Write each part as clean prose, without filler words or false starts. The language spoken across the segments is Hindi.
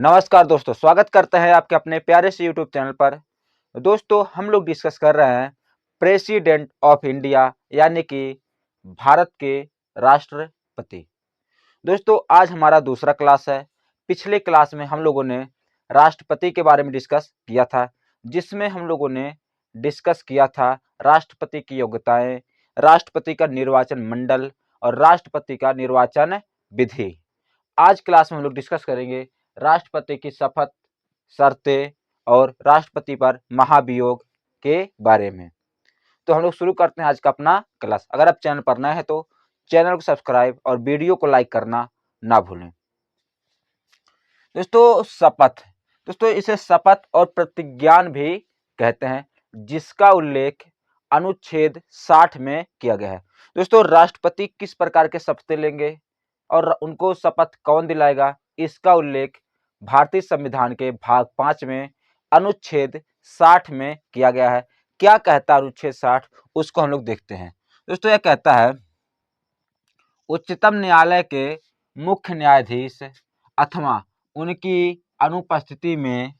नमस्कार दोस्तों, स्वागत करते हैं आपके अपने प्यारे से यूट्यूब चैनल पर। दोस्तों, हम लोग डिस्कस कर रहे हैं प्रेसिडेंट ऑफ इंडिया यानी कि भारत के राष्ट्रपति। दोस्तों, आज हमारा दूसरा क्लास है। पिछले क्लास में हम लोगों ने राष्ट्रपति के बारे में डिस्कस किया था, जिसमें हम लोगों ने डिस्कस किया था राष्ट्रपति की योग्यताएं, राष्ट्रपति का निर्वाचन मंडल और राष्ट्रपति का निर्वाचन विधि। आज क्लास में हम लोग डिस्कस करेंगे राष्ट्रपति की शपथ, शर्तें और राष्ट्रपति पर महाभियोग के बारे में। तो हम लोग शुरू करते हैं आज का अपना क्लास। अगर आप चैनल पर नए हैं तो चैनल को सब्सक्राइब और वीडियो को लाइक करना ना भूलें। दोस्तों, शपथ, दोस्तों इसे शपथ और प्रतिज्ञान भी कहते हैं, जिसका उल्लेख अनुच्छेद 60 में किया गया है। दोस्तों, राष्ट्रपति किस प्रकार के शपथ लेंगे और उनको शपथ कौन दिलाएगा, इसका उल्लेख भारतीय संविधान के भाग 5 में अनुच्छेद 60 में किया गया है। क्या कहता है अनुच्छेद 60, उसको हम लोग देखते हैं। दोस्तों, यह कहता है उच्चतम न्यायालय के मुख्य न्यायाधीश अथवा उनकी अनुपस्थिति में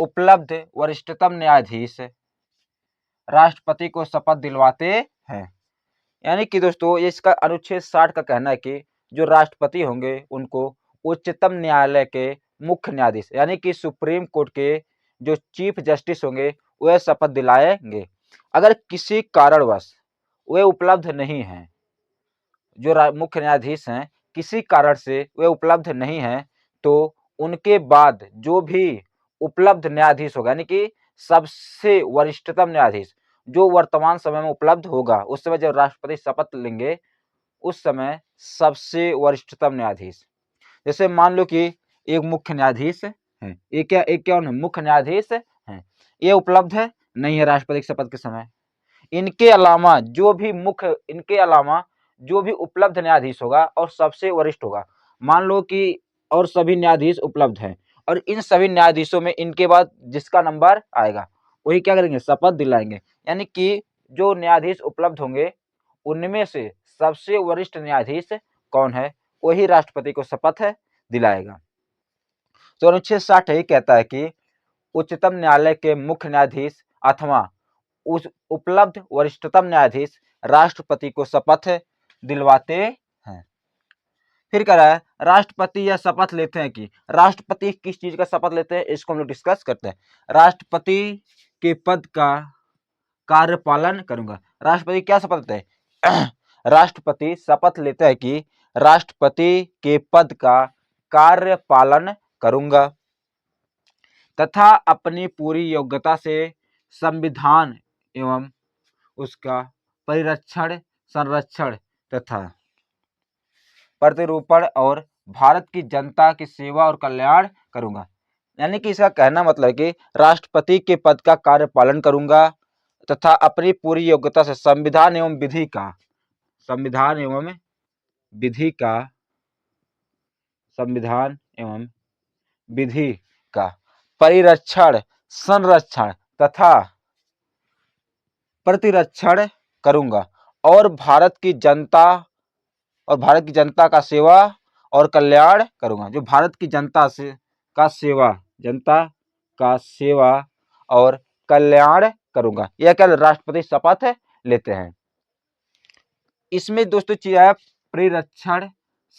उपलब्ध वरिष्ठतम न्यायाधीश राष्ट्रपति को शपथ दिलवाते हैं। यानी कि दोस्तों, ये इसका अनुच्छेद 60 का कहना है कि जो राष्ट्रपति होंगे उनको उच्चतम न्यायालय के मुख्य न्यायाधीश यानी कि सुप्रीम कोर्ट के जो चीफ जस्टिस होंगे वह शपथ दिलाएंगे। अगर किसी कारणवश वे उपलब्ध नहीं हैं, जो मुख्य न्यायाधीश हैं, किसी कारण से वे उपलब्ध नहीं हैं, तो उनके बाद जो भी उपलब्ध न्यायाधीश होगा यानी कि सबसे वरिष्ठतम न्यायाधीश जो वर्तमान समय में उपलब्ध होगा, उस समय जब राष्ट्रपति शपथ लेंगे उस समय सबसे वरिष्ठतम न्यायाधीश, जैसे मान लो कि एक मुख्य न्यायाधीश है, एक क्या मुख्य न्यायाधीश हैं, ये उपलब्ध है नहीं है राष्ट्रपति की शपथ के समय। इनके अलावा जो भी उपलब्ध न्यायाधीश होगा और सबसे वरिष्ठ होगा, मान लो कि और सभी न्यायाधीश उपलब्ध हैं और इन सभी न्यायाधीशों में इनके बाद जिसका नंबर आएगा वही क्या करेंगे, शपथ दिलाएंगे। यानी कि जो न्यायाधीश उपलब्ध होंगे उनमें से सबसे वरिष्ठ न्यायाधीश कौन है, वही राष्ट्रपति को शपथ दिलाएगा। तो अनुच्छेद 60 यही कहता है कि उच्चतम न्यायालय के मुख्य न्यायाधीश अथवा उस उपलब्ध वरिष्ठतम न्यायाधीश राष्ट्रपति को शपथ दिलवाते हैं। फिर कह रहा है राष्ट्रपति यह शपथ लेते हैं कि राष्ट्रपति किस चीज का शपथ लेते हैं, इसको हम लोग डिस्कस करते हैं। राष्ट्रपति के पद का कार्यपालन करूंगा। राष्ट्रपति क्या शपथ लेते हैं? राष्ट्रपति शपथ लेते हैं कि राष्ट्रपति के पद का कार्यपालन करूंगा तथा अपनी पूरी योग्यता से संविधान एवं उसका परिरक्षण, संरक्षण तथा प्रतिरूपण और भारत की जनता की सेवा और कल्याण करूंगा। यानी कि इसका कहना मतलब है कि राष्ट्रपति के पद का कार्यपालन करूंगा तथा अपनी पूरी योग्यता से संविधान एवं विधि का परिरक्षण, संरक्षण तथा प्रतिरक्षण करूंगा और भारत की जनता का सेवा और कल्याण करूंगा। जो भारत की जनता का सेवा और कल्याण करूंगा, यह क्या राष्ट्रपति शपथ लेते हैं। इसमें दोस्तों चीज है परिरक्षण,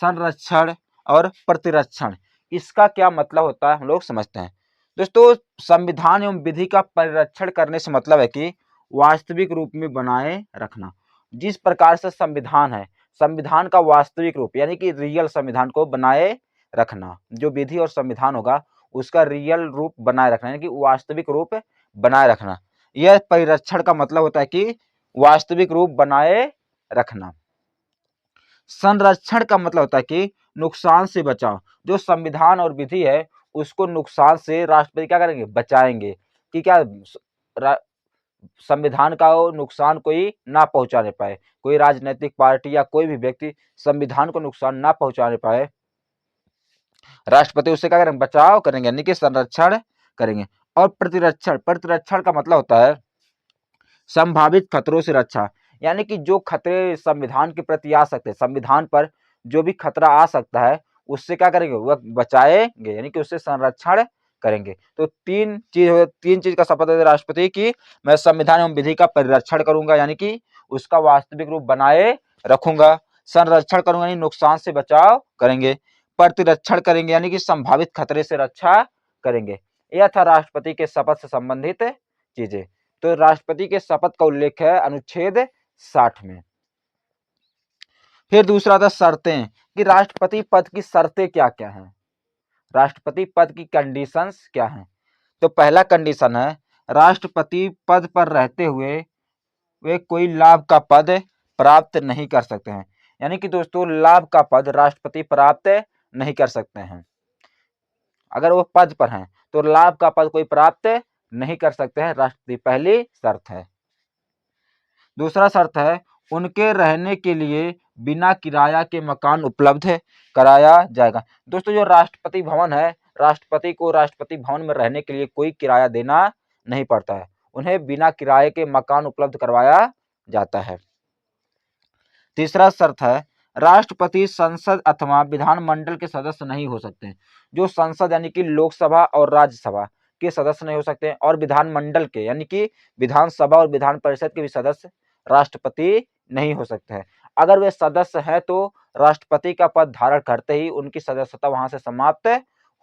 संरक्षण और प्रतिरक्षण। इसका क्या मतलब होता है हम लोग समझते हैं। दोस्तों, संविधान एवं विधि का परिरक्षण करने से मतलब है कि वास्तविक रूप में बनाए रखना। जिस प्रकार से संविधान है, संविधान का वास्तविक रूप यानी कि रियल संविधान को बनाए रखना, जो विधि और संविधान होगा उसका रियल रूप बनाए रखना यानी कि वास्तविक रूप बनाए रखना। यह परिरक्षण का मतलब होता है कि वास्तविक रूप बनाए रखना। संरक्षण का मतलब होता है कि नुकसान से बचाव। जो संविधान और विधि है उसको नुकसान से राष्ट्रपति क्या करेंगे, बचाएंगे कि क्या संविधान का नुकसान कोई ना पहुंचाने पाए, कोई राजनीतिक पार्टी या कोई भी व्यक्ति संविधान को नुकसान ना पहुंचाने पाए, राष्ट्रपति उससे क्या करेंगे, बचाव करेंगे यानी कि संरक्षण करेंगे। और प्रतिरक्षण का मतलब होता है संभावित खतरों से रक्षा। यानी कि जो खतरे संविधान के प्रति आ सकते हैं, संविधान पर जो भी खतरा आ सकता है उससे क्या करेंगे, वह बचाएंगे, यानी कि उससे संरक्षण करेंगे। तो तीन चीज का शपथ है राष्ट्रपति की, मैं संविधान एवं विधि का परिरक्षण करूंगा, यानी कि उसका वास्तविक रूप बनाए रखूंगा। संरक्षण करूंगा यानी नुकसान से बचाव करेंगे। प्रतिरक्षण करेंगे यानी कि संभावित खतरे से रक्षा करेंगे। यह था राष्ट्रपति के शपथ से संबंधित चीजें। तो राष्ट्रपति के शपथ का उल्लेख है अनुच्छेद 60 में। फिर दूसरा था शर्तें, कि राष्ट्रपति पद की शर्तें क्या क्या हैं, राष्ट्रपति पद की कंडीशंस क्या हैं। तो पहला कंडीशन है, राष्ट्रपति पद पर रहते हुए वे कोई लाभ का पद प्राप्त नहीं कर सकते हैं। यानी कि दोस्तों लाभ का पद राष्ट्रपति प्राप्त नहीं कर सकते हैं। अगर वो पद पर हैं तो लाभ का पद कोई प्राप्त नहीं कर सकते हैं, राष्ट्रपति पहली शर्त है। दूसरा शर्त है, उनके रहने के लिए बिना किराया के मकान उपलब्ध कराया जाएगा। दोस्तों जो राष्ट्रपति भवन है, राष्ट्रपति को राष्ट्रपति भवन में रहने के लिए कोई किराया देना नहीं पड़ता है, उन्हें बिना किराए के मकान उपलब्ध करवाया जाता है। तीसरा शर्त है, राष्ट्रपति संसद अथवा विधानमंडल के सदस्य नहीं हो सकते। जो संसद यानी कि लोकसभा और राज्यसभा के सदस्य नहीं हो सकते, और विधानमंडल के यानी कि विधानसभा और विधान परिषद के भी सदस्य राष्ट्रपति नहीं हो सकते हैं। अगर वे सदस्य हैं तो राष्ट्रपति का पद धारण करते ही उनकी सदस्यता वहां से समाप्त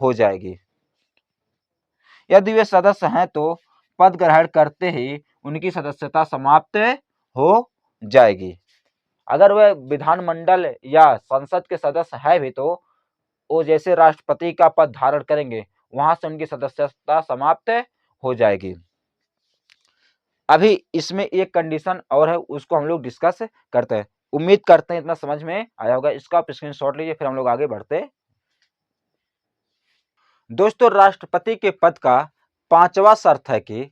हो जाएगी। यदि वे सदस्य हैं तो पद ग्रहण करते ही उनकी सदस्यता समाप्त हो जाएगी। अगर वह विधानमंडल या संसद के सदस्य है भी तो वो जैसे राष्ट्रपति का पद धारण करेंगे वहां से उनकी सदस्यता समाप्त हो जाएगी। अभी इसमें एक कंडीशन और है, उसको हम लोग डिस्कस करते हैं। उम्मीद करते हैं इतना समझ में आया होगा। इसका आप स्क्रीनशॉट लीजिए, फिर हम लोग आगे बढ़ते। दोस्तों राष्ट्रपति के पद का पांचवा शर्त है कि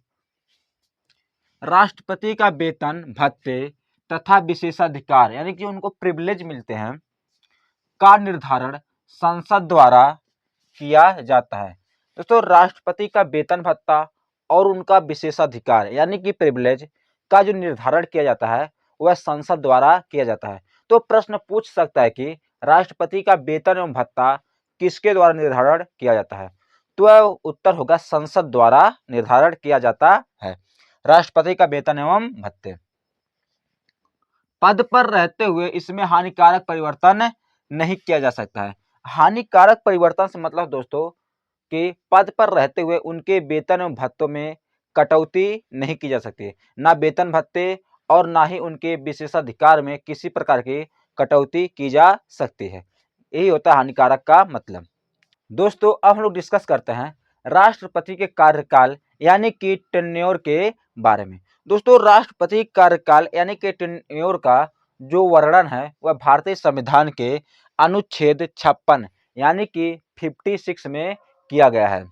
राष्ट्रपति का वेतन, भत्ते तथा विशेषाधिकार यानी कि उनको प्रिविलेज मिलते हैं का निर्धारण संसद द्वारा किया जाता है। दोस्तों राष्ट्रपति का वेतन भत्ता और उनका विशेषाधिकार यानी कि प्रिविलेज का जो निर्धारण किया जाता है वह संसद द्वारा किया जाता है। तो प्रश्न पूछ सकता है कि राष्ट्रपति का वेतन एवं भत्ता किसके द्वारा निर्धारण किया जाता है, तो वह उत्तर होगा संसद द्वारा निर्धारण किया जाता है राष्ट्रपति का वेतन एवं भत्ते। पद पर रहते हुए इसमें हानिकारक परिवर्तन नहीं किया जा सकता है। हानिकारक परिवर्तन से मतलब दोस्तों कि पद पर रहते हुए उनके वेतन एवं भत्तों में कटौती नहीं की जा सकती, ना वेतन भत्ते और ना ही उनके विशेषाधिकार में किसी प्रकार की कटौती की जा सकती है। यही होता है हानिकारक का मतलब। दोस्तों अब हम लोग डिस्कस करते हैं राष्ट्रपति के कार्यकाल यानी कि टेन्योर के बारे में। दोस्तों राष्ट्रपति कार्यकाल यानी कि टेन्योर का जो वर्णन है वह भारतीय संविधान के अनुच्छेद 56 यानी कि 56 में किया गया है।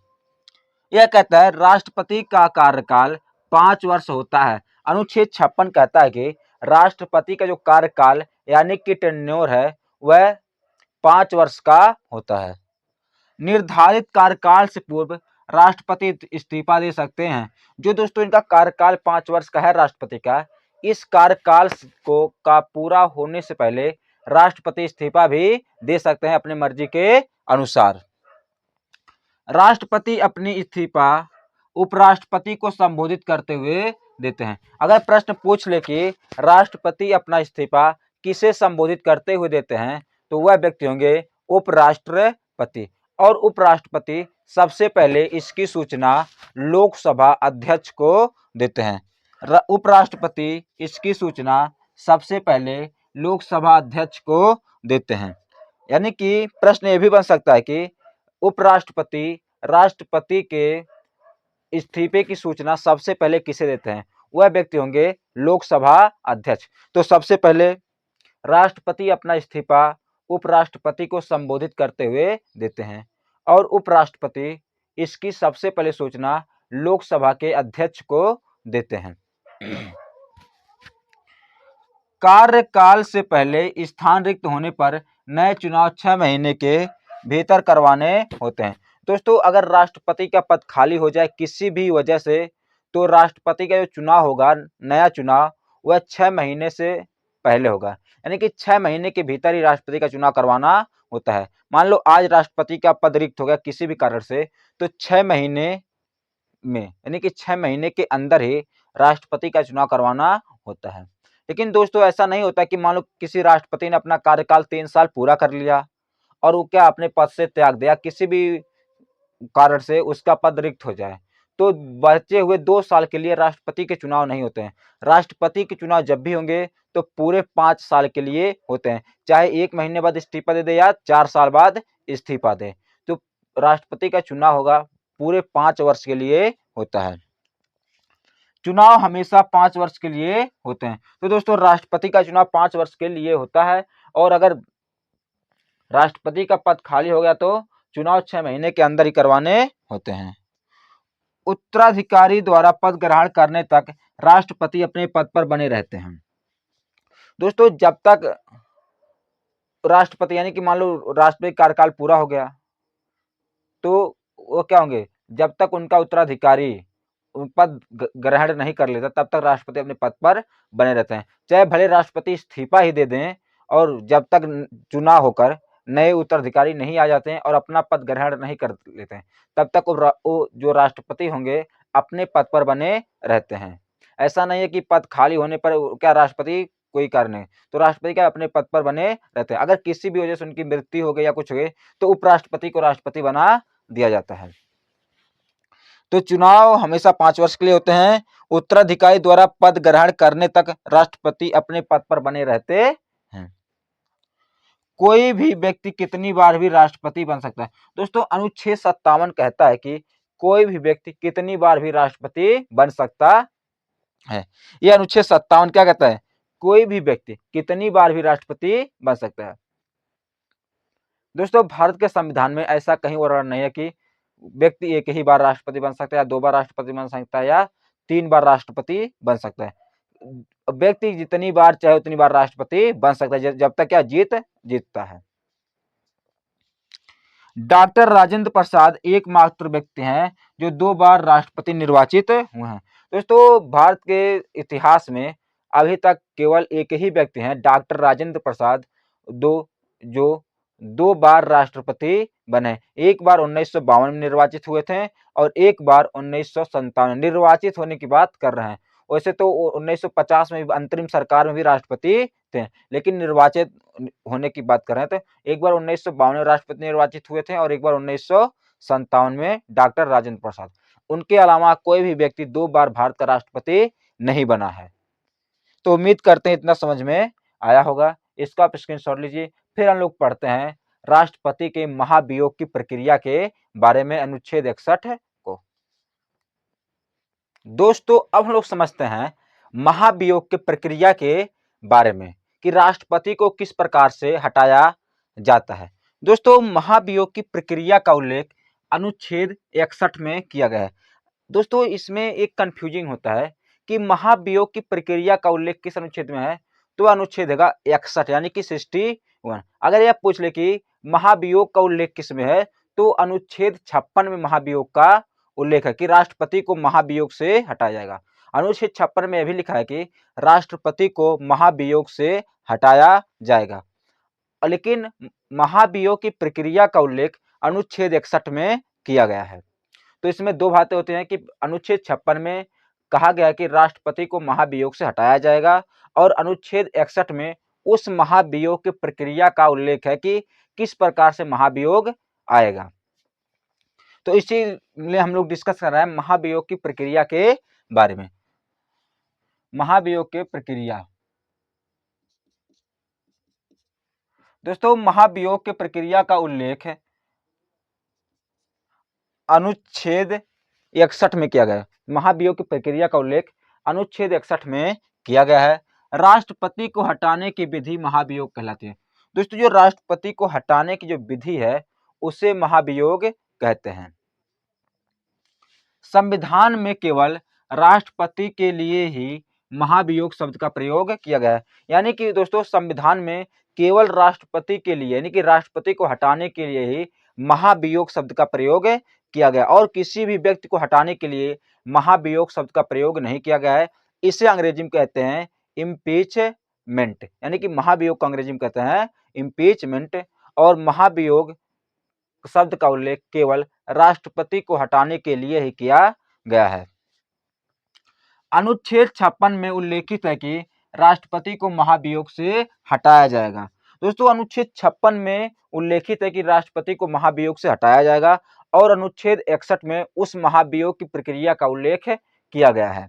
यह कहता है राष्ट्रपति का कार्यकाल 5 वर्ष होता है। अनुच्छेद 56 कहता है कि राष्ट्रपति का जो कार्यकाल यानी कि टेन्योर है वह 5 वर्ष का होता है। निर्धारित कार्यकाल से पूर्व राष्ट्रपति इस्तीफा दे सकते हैं। जो दोस्तों इनका कार्यकाल 5 वर्ष का है राष्ट्रपति का, इस कार्यकाल को का पूरा होने से पहले राष्ट्रपति इस्तीफा भी दे सकते हैं अपनी मर्जी के अनुसार। राष्ट्रपति अपनी इस्तीफा उपराष्ट्रपति को संबोधित करते हुए देते हैं। अगर प्रश्न पूछ ले कि राष्ट्रपति अपना इस्तीफा किसे संबोधित करते हुए देते हैं तो वह व्यक्ति होंगे उपराष्ट्रपति, और उपराष्ट्रपति सबसे पहले इसकी सूचना लोकसभा अध्यक्ष को देते हैं। उपराष्ट्रपति इसकी सूचना सबसे पहले लोकसभा अध्यक्ष को देते हैं। यानी कि प्रश्न ये भी बन सकता है कि उपराष्ट्रपति राष्ट्रपति के इस्तीफे की सूचना सबसे पहले किसे देते हैं, वह व्यक्ति होंगे लोकसभा अध्यक्ष। तो सबसे पहले राष्ट्रपति अपना इस्तीफा उपराष्ट्रपति को संबोधित करते हुए देते हैं और उपराष्ट्रपति इसकी सबसे पहले सूचना लोकसभा के अध्यक्ष को देते हैं। कार्यकाल से पहले स्थान रिक्त होने पर नए चुनाव 6 महीने के भीतर करवाने होते हैं। दोस्तों अगर राष्ट्रपति का पद खाली हो जाए किसी भी वजह से तो राष्ट्रपति का जो चुनाव होगा, नया चुनाव, वह 6 महीने से पहले होगा। यानी कि 6 महीने के भीतर ही राष्ट्रपति का चुनाव करवाना होता है। मान लो आज राष्ट्रपति का पद रिक्त हो गया किसी भी कारण से, तो 6 महीने में, यानी कि 6 महीने के अंदर ही राष्ट्रपति का चुनाव करवाना होता है। लेकिन दोस्तों ऐसा नहीं होता कि मान लो किसी राष्ट्रपति ने अपना कार्यकाल 3 साल पूरा कर लिया और वो क्या अपने पद से त्याग दिया, किसी भी कारण से उसका पद रिक्त हो जाए, तो बचे हुए 2 साल के लिए राष्ट्रपति के चुनाव नहीं होते हैं। राष्ट्रपति के चुनाव जब भी होंगे तो पूरे 5 साल के लिए होते हैं, चाहे 1 महीने बाद इस्तीफा दे दे या 4 साल बाद इस्तीफा दे। तो राष्ट्रपति का चुनाव होगा पूरे 5 वर्ष के लिए होता है। चुनाव हमेशा 5 वर्ष के लिए होते हैं। तो दोस्तों राष्ट्रपति का चुनाव 5 वर्ष के लिए होता है और अगर राष्ट्रपति का पद खाली हो गया तो चुनाव 6 महीने के अंदर ही करवाने होते हैं। उत्तराधिकारी द्वारा पद ग्रहण करने तक राष्ट्रपति अपने पद पर बने रहते हैं। दोस्तों जब तक राष्ट्रपति, यानी कि मान लो राष्ट्रपति कार्यकाल पूरा हो गया तो वो क्या होंगे, जब तक उनका उत्तराधिकारी पद ग्रहण नहीं कर लेता तब तक राष्ट्रपति अपने पद पर बने रहते हैं। चाहे भले राष्ट्रपति इस्तीफा ही दे दें और जब तक चुनाव होकर नए उत्तराधिकारी नहीं आ जाते हैं और अपना पद ग्रहण नहीं कर लेते हैं तब तक वो जो राष्ट्रपति होंगे अपने पद पर बने रहते हैं। ऐसा नहीं है कि पद खाली होने पर क्या राष्ट्रपति कोई कारण नहीं, तो राष्ट्रपति क्या अपने पद पर बने रहते हैं। अगर किसी भी वजह से उनकी मृत्यु हो गई या कुछ हो गई तो उपराष्ट्रपति को राष्ट्रपति बना दिया जाता है। तो चुनाव हमेशा 5 वर्ष के लिए होते हैं। उत्तराधिकारी द्वारा पद ग्रहण करने तक राष्ट्रपति अपने पद पर बने रहते हैं। कोई भी व्यक्ति कितनी बार भी राष्ट्रपति बन सकता है। दोस्तों अनुच्छेद 57 कहता है कि कोई भी व्यक्ति कितनी बार भी राष्ट्रपति बन सकता है। यह अनुच्छेद 57 क्या कहता है, कोई भी व्यक्ति कितनी बार भी राष्ट्रपति बन सकता है। दोस्तों भारत के संविधान में ऐसा कहीं वर्णन नहीं है कि व्यक्ति एक ही बार राष्ट्रपति बन सकता है या 2 बार राष्ट्रपति बन सकता है या 3 बार राष्ट्रपति बन सकता है। व्यक्ति जितनी बार चाहे उतनी बार राष्ट्रपति बन सकता है जब तक क्या जीतता है। डॉक्टर राजेंद्र प्रसाद एकमात्र व्यक्ति हैं जो 2 बार राष्ट्रपति निर्वाचित हुए हैं। दोस्तों भारत के इतिहास में अभी तक केवल एक ही व्यक्ति हैं, डॉक्टर राजेंद्र प्रसाद, जो 2 बार राष्ट्रपति बने। एक बार 1952 में निर्वाचित हुए थे और एक बार 1957 निर्वाचित होने की बात कर रहे हैं। वैसे तो 1950 में अंतरिम सरकार में भी राष्ट्रपति थे, लेकिन निर्वाचित होने की बात कर रहे हैं। तो एक बार 1952 में राष्ट्रपति निर्वाचित हुए थे और एक बार 1957 में डॉक्टर राजेंद्र प्रसाद। उनके अलावा कोई भी व्यक्ति 2 बार भारत का राष्ट्रपति नहीं बना है। तो उम्मीद करते हैं इतना समझ में आया होगा। इसका आप स्क्रीनशॉट लीजिए। फिर हम लोग पढ़ते हैं राष्ट्रपति के महाभियोग की प्रक्रिया के बारे में, अनुच्छेद 61 को। दोस्तों अब हम लोग समझते हैं महाभियोग की प्रक्रिया के बारे में कि राष्ट्रपति को किस प्रकार से हटाया जाता है। दोस्तों महाभियोग की प्रक्रिया का उल्लेख अनुच्छेद 61 में किया गया है। दोस्तों इसमें एक कंफ्यूजिंग होता है कि महाभियोग की प्रक्रिया का उल्लेख किस अनुच्छेद में है, तो अनुच्छेद है 61 यानी कि 61। अगर यह पूछ ले कि महाभियोग का उल्लेख किस में है, तो अनुच्छेद 56 में महाभियोग का उल्लेख है कि राष्ट्रपति को महाभियोग से हटाया जाएगा। अनुच्छेद 56 में यह भी लिखा है कि राष्ट्रपति को महाभियोग से हटाया जाएगा। लेकिन महाभियोग की प्रक्रिया का उल्लेख अनुच्छेद 61 में किया गया है। तो इसमें 2 बातें होती हैं कि अनुच्छेद 56 में कहा गया है कि राष्ट्रपति को महाभियोग से हटाया जाएगा और अनुच्छेद 61 में उस महाभियोग की प्रक्रिया का उल्लेख है कि किस प्रकार से महाभियोग आएगा। तो इसीलिए हम लोग डिस्कस कर रहे हैं महाभियोग की प्रक्रिया के बारे में। महाभियोग की प्रक्रिया, दोस्तों महाभियोग की प्रक्रिया का उल्लेख अनुच्छेद 61 में किया गया है। महाभियोग की प्रक्रिया का उल्लेख अनुच्छेद 61 में किया गया है। राष्ट्रपति को हटाने की विधि महाभियोग कहलाती है। दोस्तों जो राष्ट्रपति को हटाने की जो विधि है उसे महाभियोग कहते हैं। संविधान में केवल राष्ट्रपति के लिए ही महाभियोग शब्द का प्रयोग किया गया है। यानी कि दोस्तों संविधान में केवल राष्ट्रपति के लिए, यानी कि राष्ट्रपति को हटाने के लिए ही महाभियोग शब्द का प्रयोग किया गया और किसी भी व्यक्ति को हटाने के लिए महाभियोग शब्द का प्रयोग नहीं किया गया है। इसे अंग्रेजी में कहते हैं इम्पीचमेंट, यानी कि महाभियोग को अंग्रेजी में कहते हैं इम्पीचमेंट। और महाभियोग शब्द का उल्लेख केवल राष्ट्रपति को हटाने के लिए ही किया गया है। अनुच्छेद 56 में उल्लेखित है कि राष्ट्रपति को महाभियोग से हटाया जाएगा। दोस्तों, अनुच्छेद 56 में उल्लेखित है कि राष्ट्रपति को महाभियोग से हटाया जाएगा और अनुच्छेद 61 में उस महाभियोग की प्रक्रिया का उल्लेख किया गया है।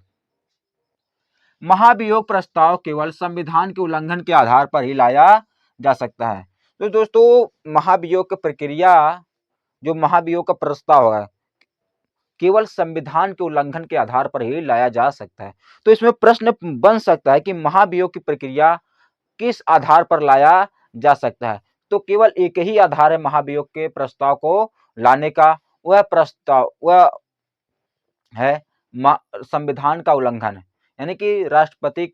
महाभियोग प्रस्ताव केवल संविधान के उल्लंघन के आधार पर ही लाया जा सकता है। तो दोस्तों, महाभियोग की प्रक्रिया, जो महाभियोग का प्रस्ताव है, केवल संविधान के उल्लंघन के आधार पर ही लाया जा सकता है। तो इसमें प्रश्न बन सकता है कि महाभियोग की प्रक्रिया किस आधार पर लाया जा सकता है। तो केवल एक ही आधार है महाभियोग के प्रस्ताव को लाने का, वह प्रस्ताव वह है संविधान का उल्लंघन, यानी कि राष्ट्रपति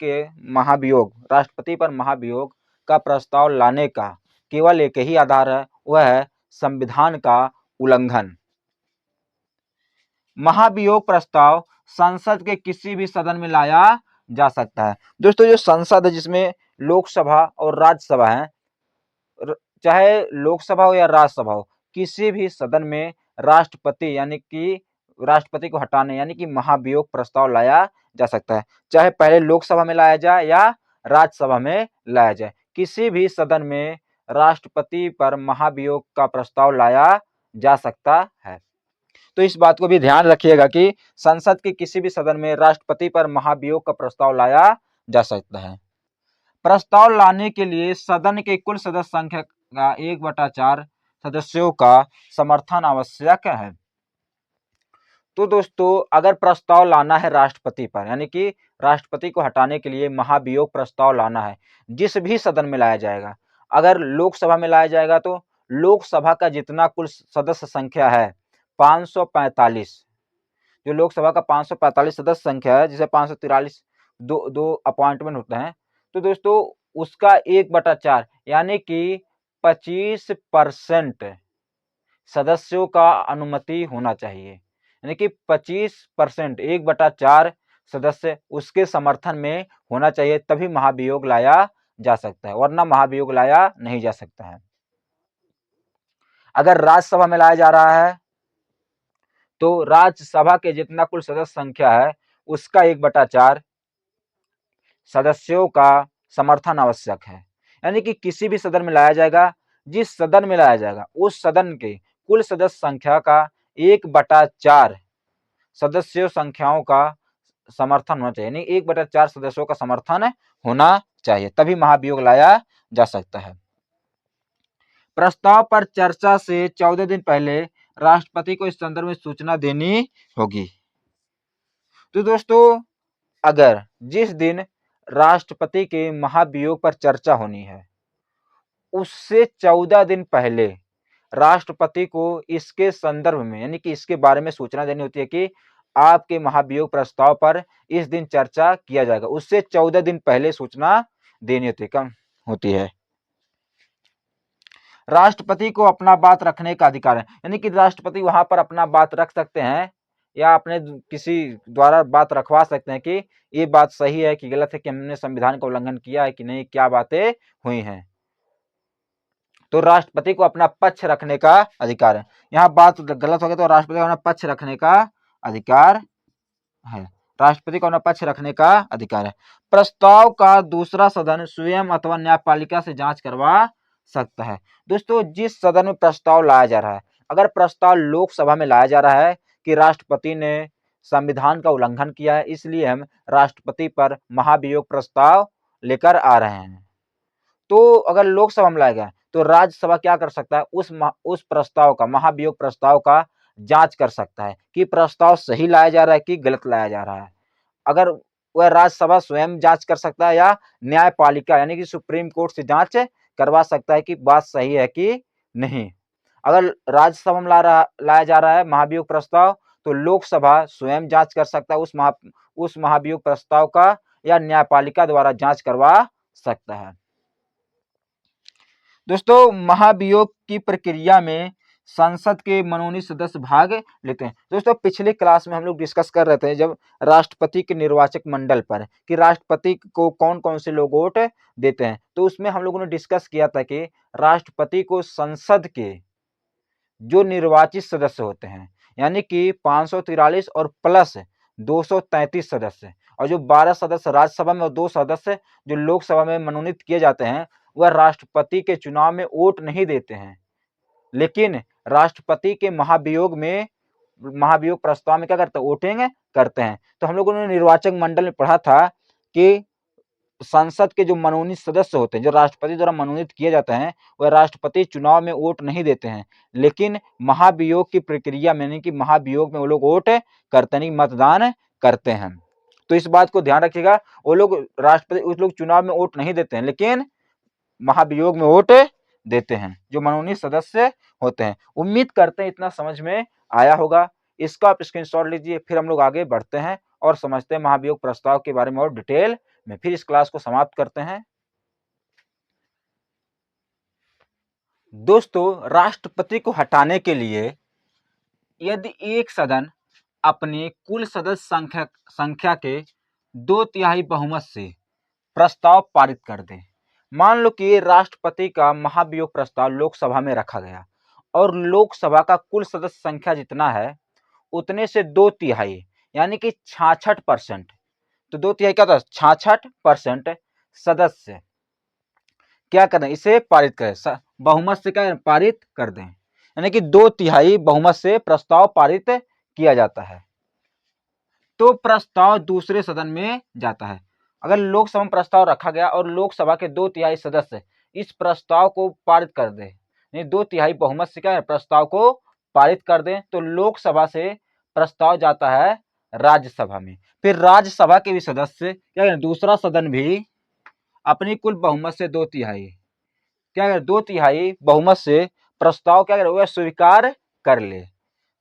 पर महाभियोग का प्रस्ताव लाने का केवल एक ही आधार है, वह है संविधान का उल्लंघन। महाभियोग प्रस्ताव संसद के किसी भी सदन में लाया जा सकता है। दोस्तों, जो संसद है जिसमें लोकसभा और राज्यसभा है, चाहे लोकसभा हो या राज्यसभा हो, किसी भी सदन में राष्ट्रपति को हटाने यानी कि महाभियोग प्रस्ताव लाया जा सकता है, चाहे पहले लोकसभा में लाया जाए या राज्यसभा में लाया जाए। किसी भी सदन में राष्ट्रपति पर महाभियोग का प्रस्ताव लाया जा सकता है। तो इस बात को भी ध्यान रखिएगा कि संसद के किसी भी सदन में राष्ट्रपति पर महाभियोग का प्रस्ताव लाया जा सकता है। प्रस्ताव लाने के लिए सदन के कुल सदस्य संख्या का 1/4 सदस्यों का समर्थन आवश्यक है। तो दोस्तों, अगर प्रस्ताव लाना है राष्ट्रपति पर, यानी कि राष्ट्रपति को हटाने के लिए महाभियोग प्रस्ताव लाना है, जिस भी सदन में लाया जाएगा, अगर लोकसभा में लाया जाएगा तो लोकसभा का जितना कुल सदस्य संख्या है 545, जो लोकसभा का 545 सदस्य संख्या है, जिसे 543 दो अपॉइंटमेंट होते हैं, तो दोस्तों उसका 1/4 यानी कि 25% सदस्यों का अनुमति होना चाहिए, यानी कि 25%, 1/4 सदस्य उसके समर्थन में होना चाहिए, तभी महाभियोग लाया जा सकता है, वरना महाभियोग लाया नहीं जा सकता है। अगर राज्यसभा में लाया जा रहा है तो राज्यसभा के जितना कुल सदस्य संख्या है उसका 1/4 सदस्यों का समर्थन आवश्यक है, यानी कि किसी भी सदन में लाया जाएगा, जिस सदन में लाया जाएगा उस सदन के कुल सदस्य संख्या का 1/4 सदस्यों संख्याओं का समर्थन होना चाहिए, यानी 1/4 सदस्यों का समर्थन होना चाहिए, तभी महाभियोग लाया जा सकता है। प्रस्ताव पर चर्चा से 14 दिन पहले राष्ट्रपति को इस संदर्भ में सूचना देनी होगी। तो दोस्तों, अगर जिस दिन राष्ट्रपति के महाभियोग पर चर्चा होनी है उससे 14 दिन पहले राष्ट्रपति को इसके संदर्भ में, यानी कि इसके बारे में सूचना देनी होती है कि आपके महाभियोग प्रस्ताव पर इस दिन चर्चा किया जाएगा, उससे 14 दिन पहले सूचना देनी होती है। राष्ट्रपति को अपना बात रखने का अधिकार है, यानी कि राष्ट्रपति वहां पर अपना बात रख सकते हैं या अपने किसी द्वारा बात रखवा सकते हैं कि ये बात सही है कि गलत है, कि हमने संविधान का उल्लंघन किया है कि नहीं, क्या बातें हुई हैं। तो राष्ट्रपति को अपना पक्ष रखने का अधिकार है। यहाँ बात गलत हो गई तो राष्ट्रपति को अपना पक्ष रखने का अधिकार है। राष्ट्रपति को अपना पक्ष रखने का अधिकार है। प्रस्ताव का दूसरा सदन स्वयं अथवा न्यायपालिका से जांच करवा सकता है। दोस्तों, जिस सदन में प्रस्ताव लाया जा रहा है, अगर प्रस्ताव लोकसभा में लाया जा रहा है कि राष्ट्रपति ने संविधान का उल्लंघन किया है, इसलिए हम राष्ट्रपति पर महाभियोग प्रस्ताव लेकर आ रहे हैं, तो अगर लोकसभा में लाया गया तो राज्यसभा क्या कर सकता है, उस प्रस्ताव का, महाभियोग प्रस्ताव का जांच कर सकता है कि प्रस्ताव सही लाया जा रहा है कि गलत लाया जा रहा है। अगर वह राज्यसभा स्वयं जांच कर सकता है या न्यायपालिका यानी कि सुप्रीम कोर्ट से जांच करवा सकता है कि बात सही है कि नहीं। अगर राज्यसभा में लाया जा रहा है महाभियोग प्रस्ताव तो लोकसभा स्वयं जांच कर सकता है उस महाभियोग प्रस्ताव का, या न्यायपालिका द्वारा जांच करवा सकता है। दोस्तों, महाभियोग की प्रक्रिया में संसद के मनोनीत सदस्य भाग लेते हैं। दोस्तों पिछली क्लास में हम लोग डिस्कस कर रहे थे जब राष्ट्रपति के निर्वाचक मंडल पर कि राष्ट्रपति को कौन कौन से लोग वोट देते हैं, तो उसमें हम लोगों ने डिस्कस किया था कि राष्ट्रपति को संसद के जो निर्वाचित सदस्य होते हैं यानी कि 543 और प्लस 233 सदस्य और जो 12 सदस्य राज्यसभा में और 2 सदस्य जो लोकसभा में मनोनीत किए जाते हैं, वह राष्ट्रपति के चुनाव में वोट नहीं देते हैं, लेकिन राष्ट्रपति के महाभियोग प्रस्ताव में क्या करते हैं, वोटिंग करते हैं। तो हम लोगों ने निर्वाचक मंडल में पढ़ा था कि संसद के जो मनोनीत सदस्य होते हैं, जो राष्ट्रपति द्वारा मनोनीत किए जाते हैं, वह राष्ट्रपति चुनाव में वोट नहीं देते हैं, लेकिन महाभियोग की प्रक्रिया में यानी कि महाभियोग में वो लोग वोट करते नहीं, मतदान करते हैं। तो इस बात को ध्यान रखिएगा, वो लोग राष्ट्रपति उस लोग चुनाव में वोट नहीं देते हैं, लेकिन महाभियोग में वोट देते हैं जो मनोनीत सदस्य होते हैं। उम्मीद करते हैं इतना समझ में आया होगा। इसका आप स्क्रीनशॉट लीजिए, फिर हम लोग आगे बढ़ते हैं और समझते हैं महाभियोग प्रस्ताव के बारे में और डिटेल में, फिर इस क्लास को समाप्त करते हैं। दोस्तों राष्ट्रपति को हटाने के लिए यदि एक सदन अपने कुल सदस्य संख्या के 2/3 बहुमत से प्रस्ताव पारित कर दे, मान लो कि राष्ट्रपति का महाभियोग प्रस्ताव लोकसभा में रखा गया और लोकसभा का कुल सदस्य संख्या जितना है उतने से 2/3 यानी कि 66%, तो 2/3 क्या था, 66% सदस्य क्या करें, इसे पारित करें, बहुमत से क्या पारित कर दें, यानी कि 2/3 बहुमत से प्रस्ताव पारित किया जाता है तो प्रस्ताव दूसरे सदन में जाता है। अगर लोकसभा में प्रस्ताव रखा गया और लोकसभा के 2/3 सदस्य इस प्रस्ताव को पारित कर दें, यानी 2/3 बहुमत से क्या है प्रस्ताव को पारित कर दें, तो लोकसभा से प्रस्ताव जाता है राज्यसभा में। फिर राज्यसभा के भी सदस्य क्या करें, दूसरा सदन भी अपनी कुल बहुमत से 2/3 क्या करें, 2/3 बहुमत से प्रस्ताव क्या करें, वह स्वीकार कर ले,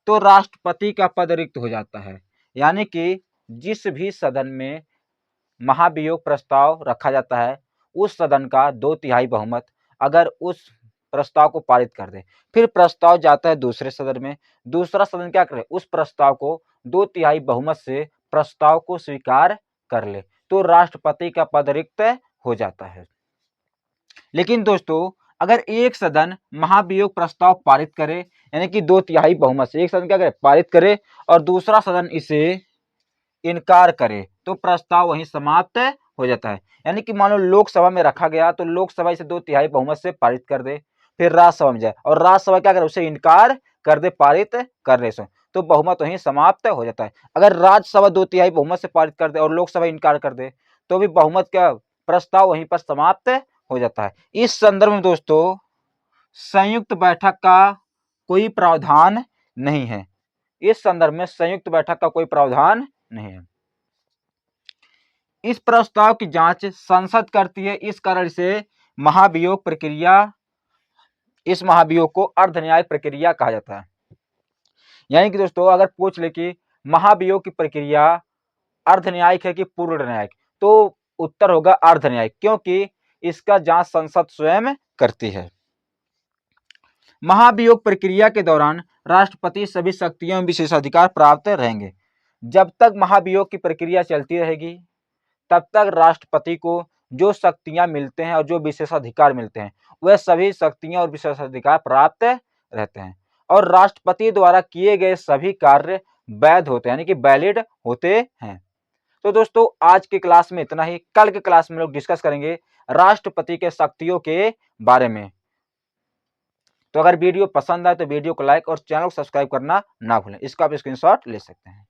तो राष्ट्रपति का पद रिक्त हो जाता है। यानी कि जिस भी सदन में महाभियोग प्रस्ताव रखा जाता है उस सदन का 2/3 बहुमत अगर उस प्रस्ताव को पारित कर दे, फिर प्रस्ताव जाता है दूसरे सदन में, दूसरा सदन क्या करे, उस प्रस्ताव को 2/3 बहुमत से प्रस्ताव को स्वीकार कर ले, तो राष्ट्रपति का पद रिक्त हो जाता है। लेकिन दोस्तों अगर एक सदन महाभियोग प्रस्ताव पारित करे, यानी कि 2/3 बहुमत से एक सदन क्या करे, पारित करे और दूसरा सदन इसे इनकार करे, तो प्रस्ताव वहीं समाप्त हो जाता है। यानी कि मान लो लोकसभा में रखा गया तो लोकसभा इसे 2/3 बहुमत से पारित कर दे, फिर राज्यसभा में जाए और राज्यसभा क्या करे, उसे इनकार कर दे पारित करने से, तो बहुमत वहीं समाप्त हो जाता है। अगर राज्यसभा 2/3 बहुमत से पारित कर दे और लोकसभा इनकार कर दे, तो भी बहुमत का प्रस्ताव वहीं पर समाप्त हो जाता है। इस संदर्भ में दोस्तों संयुक्त बैठक का कोई प्रावधान नहीं है, इस संदर्भ में संयुक्त बैठक का कोई प्रावधान नहीं है। इस प्रस्ताव की जांच संसद करती है, इस कारण से महाभियोग प्रक्रिया, इस महाभियोग को अर्धन्यायिक प्रक्रिया कहा जाता है। यानी कि दोस्तों अगर पूछ ले कि महाभियोग की प्रक्रिया अर्धन्यायिक है कि पूर्ण न्यायिक, तो उत्तर होगा अर्धन्यायिक, क्योंकि इसका जांच संसद स्वयं करती है। महाभियोग प्रक्रिया के दौरान राष्ट्रपति सभी शक्तियों में विशेषाधिकार प्राप्त रहेंगे। जब तक महाभियोग की प्रक्रिया चलती रहेगी तब तक राष्ट्रपति को जो शक्तियां मिलते हैं और जो विशेषाधिकार मिलते हैं वह सभी शक्तियां और विशेषाधिकार प्राप्त रहते हैं और राष्ट्रपति द्वारा किए गए सभी कार्य वैध होते हैं, यानी कि वैलिड होते हैं। तो दोस्तों आज की क्लास में इतना ही, कल के क्लास में लोग डिस्कस करेंगे राष्ट्रपति के शक्तियों के बारे में। तो अगर वीडियो पसंद आए तो वीडियो को लाइक और चैनल को सब्सक्राइब करना ना भूलें, इसका आप स्क्रीनशॉट ले सकते हैं।